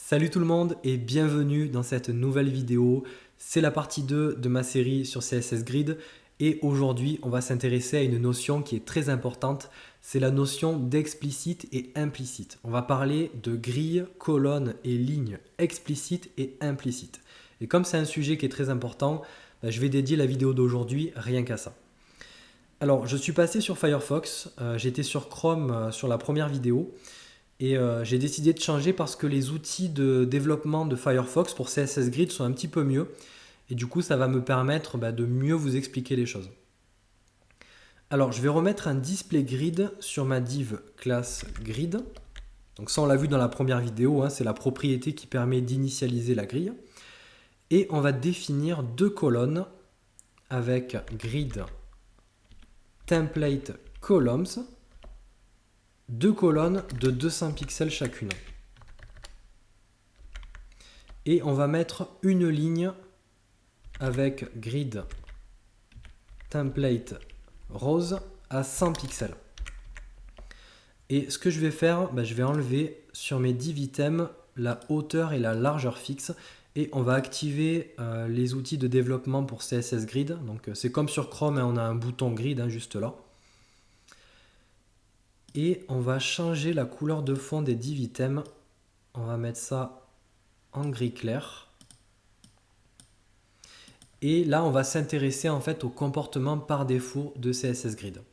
Salut tout le monde et bienvenue dans cette nouvelle vidéo. C'est la partie 2 de ma série sur CSS Grid et aujourd'hui on va s'intéresser à une notion qui est très importante, c'est la notion d'explicite et implicite. On va parler de grille, colonnes et lignes explicites et implicites. Et comme c'est un sujet qui est très important, je vais dédier la vidéo d'aujourd'hui rien qu'à ça. Alors je suis passé sur Firefox, j'étais sur Chrome sur la première vidéo. Et j'ai décidé de changer parce que les outils de développement de Firefox pour CSS Grid sont un petit peu mieux. Et du coup, ça va me permettre de mieux vous expliquer les choses. Alors, je vais remettre un display grid sur ma div class grid. Donc ça, on l'a vu dans la première vidéo, c'est la propriété qui permet d'initialiser la grille. Et on va définir deux colonnes avec grid template columns, deux colonnes de 200 pixels chacune. Et on va mettre une ligne avec grid template rose à 100 pixels. Et ce que je vais faire, je vais enlever sur mes div items la hauteur et la largeur fixe et on va activer les outils de développement pour CSS Grid. Donc c'est comme sur Chrome, on a un bouton grid juste là. Et on va changer la couleur de fond des div items. On va mettre ça en gris clair. Et là, on va s'intéresser en fait au comportement par défaut de CSS Grid.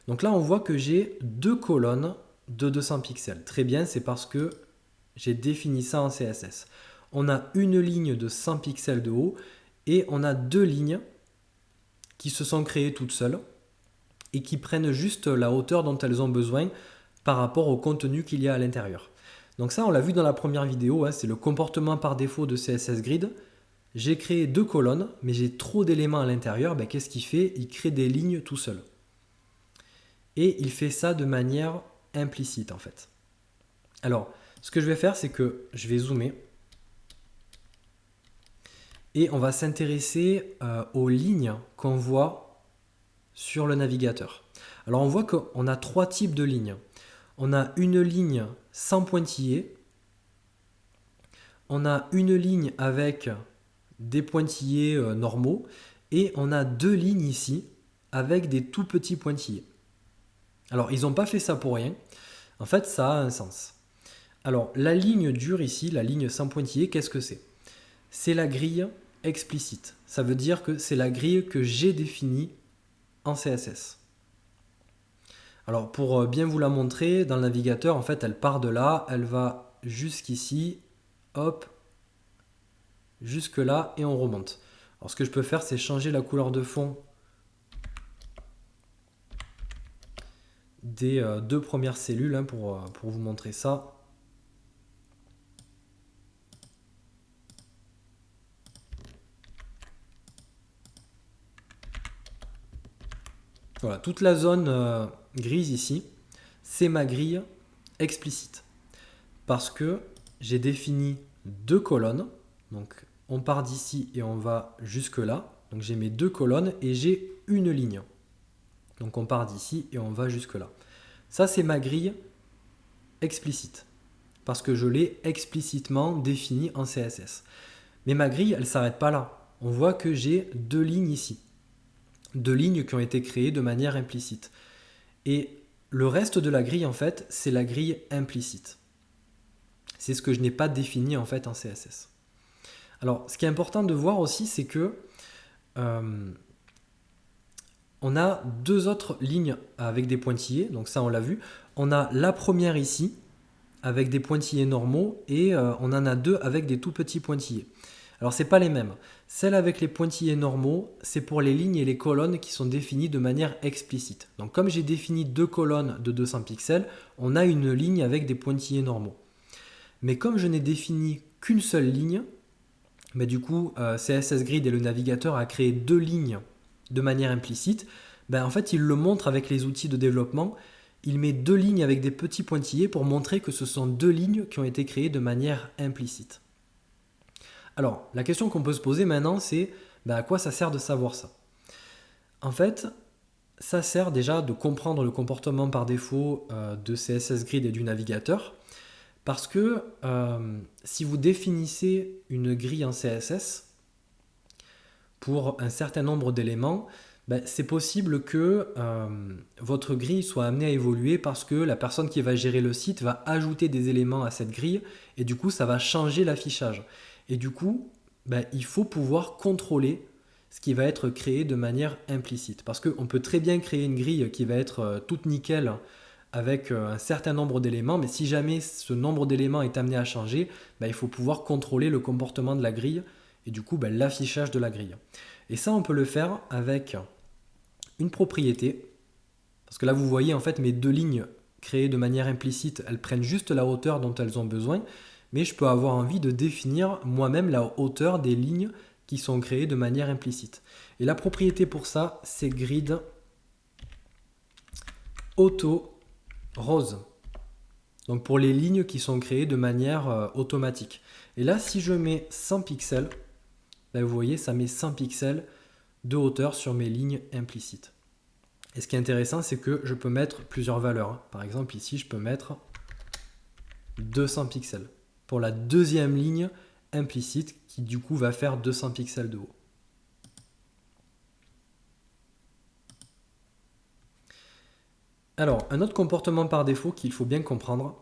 Donc là, on voit que j'ai deux colonnes de 200 pixels. Très bien, c'est parce que j'ai défini ça en CSS. On a une ligne de 100 pixels de haut et on a deux lignes qui se sont créées toutes seules et qui prennent juste la hauteur dont elles ont besoin par rapport au contenu qu'il y a à l'intérieur. Donc ça, on l'a vu dans la première vidéo, c'est le comportement par défaut de CSS Grid. J'ai créé deux colonnes, mais j'ai trop d'éléments à l'intérieur. Qu'est-ce qu'il fait? Il crée des lignes tout seul. Et il fait ça de manière implicite en fait. Alors, ce que je vais faire, c'est que je vais zoomer. Et on va s'intéresser aux lignes qu'on voit sur le navigateur. Alors, on voit qu'on a trois types de lignes. On a une ligne sans pointillés. On a une ligne avec des pointillés normaux et on a deux lignes ici avec des tout petits pointillés. Alors ils n'ont pas fait ça pour rien, en fait ça a un sens. Alors la ligne dure ici, la ligne sans pointillés, qu'est-ce que c'est? C'est la grille explicite, ça veut dire que c'est la grille que j'ai définie en CSS. Alors pour bien vous la montrer, dans le navigateur en fait elle part de là, elle va jusqu'ici, hop, jusque là et on remonte. Alors ce que je peux faire, c'est changer la couleur de fond des deux premières cellules pour vous montrer ça. Voilà, toute la zone grise ici, c'est ma grille explicite. Parce que j'ai défini deux colonnes. Donc on part d'ici et on va jusque là. Donc j'ai mes deux colonnes et j'ai une ligne. Donc on part d'ici et on va jusque là. Ça c'est ma grille explicite. Parce que je l'ai explicitement définie en CSS. Mais ma grille, elle ne s'arrête pas là. On voit que j'ai deux lignes ici. Deux lignes qui ont été créées de manière implicite. Et le reste de la grille, en fait, c'est la grille implicite. C'est ce que je n'ai pas défini en fait en CSS. Alors, ce qui est important de voir aussi, c'est que on a deux autres lignes avec des pointillés. Donc ça, on l'a vu. On a la première ici, avec des pointillés normaux, et on en a deux avec des tout petits pointillés. Alors, ce n'est pas les mêmes. Celle avec les pointillés normaux, c'est pour les lignes et les colonnes qui sont définies de manière explicite. Donc, comme j'ai défini deux colonnes de 200 pixels, on a une ligne avec des pointillés normaux. Mais comme je n'ai défini qu'une seule ligne, du coup, CSS Grid et le navigateur a créé deux lignes de manière implicite. En fait, il le montre avec les outils de développement. Il met deux lignes avec des petits pointillés pour montrer que ce sont deux lignes qui ont été créées de manière implicite. Alors, la question qu'on peut se poser maintenant, c'est à quoi ça sert de savoir ça? En fait, ça sert déjà de comprendre le comportement par défaut de CSS Grid et du navigateur. Parce que si vous définissez une grille en CSS pour un certain nombre d'éléments, ben, c'est possible que votre grille soit amenée à évoluer parce que la personne qui va gérer le site va ajouter des éléments à cette grille et du coup ça va changer l'affichage. Et du coup, ben, il faut pouvoir contrôler ce qui va être créé de manière implicite. Parce qu'on peut très bien créer une grille qui va être toute nickel avec un certain nombre d'éléments, mais si jamais ce nombre d'éléments est amené à changer, ben, il faut pouvoir contrôler le comportement de la grille et du coup ben, l'affichage de la grille. Et ça, on peut le faire avec une propriété, parce que là vous voyez en fait mes deux lignes créées de manière implicite, elles prennent juste la hauteur dont elles ont besoin, mais je peux avoir envie de définir moi-même la hauteur des lignes qui sont créées de manière implicite. Et la propriété pour ça, c'est grid auto rose. Donc pour les lignes qui sont créées de manière automatique. Et là, si je mets 100 pixels, ben vous voyez, ça met 100 pixels de hauteur sur mes lignes implicites. Et ce qui est intéressant, c'est que je peux mettre plusieurs valeurs. Par exemple, ici, je peux mettre 200 pixels pour la deuxième ligne implicite qui du coup va faire 200 pixels de haut. Alors, un autre comportement par défaut qu'il faut bien comprendre.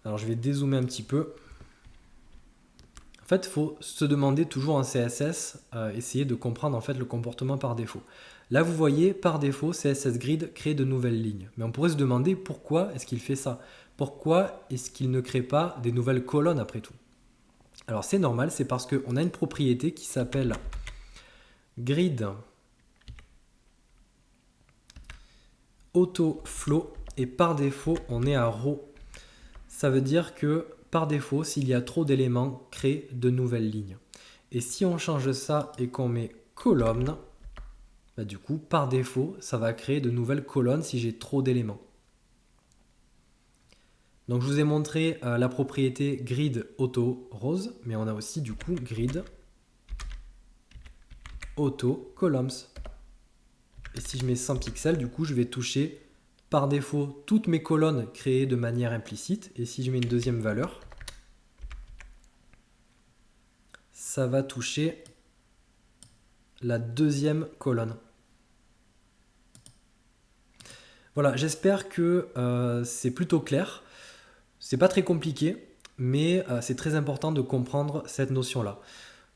Alors, je vais dézoomer un petit peu. En fait, il faut se demander toujours en CSS, essayer de comprendre en fait le comportement par défaut. Là, vous voyez, par défaut, CSS Grid crée de nouvelles lignes. Mais on pourrait se demander pourquoi est-ce qu'il fait ça? Pourquoi est-ce qu'il ne crée pas des nouvelles colonnes après tout? Alors, c'est normal, c'est parce qu'on a une propriété qui s'appelle Grid Auto Flow et par défaut, on est à row. Ça veut dire que par défaut, s'il y a trop d'éléments, crée de nouvelles lignes. Et si on change ça et qu'on met colonne, bah du coup, par défaut, ça va créer de nouvelles colonnes si j'ai trop d'éléments. Donc je vous ai montré la propriété grid auto rose, mais on a aussi du coup grid auto columns. Et si je mets 100 pixels, du coup, je vais toucher par défaut toutes mes colonnes créées de manière implicite. Et si je mets une deuxième valeur, ça va toucher la deuxième colonne. Voilà, j'espère que c'est plutôt clair. C'est pas très compliqué, mais c'est très important de comprendre cette notion-là.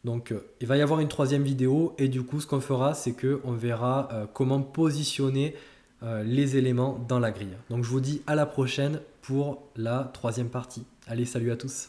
Donc il va y avoir une troisième vidéo et du coup ce qu'on fera c'est qu'on verra comment positionner les éléments dans la grille. Donc je vous dis à la prochaine pour la troisième partie. Allez, salut à tous!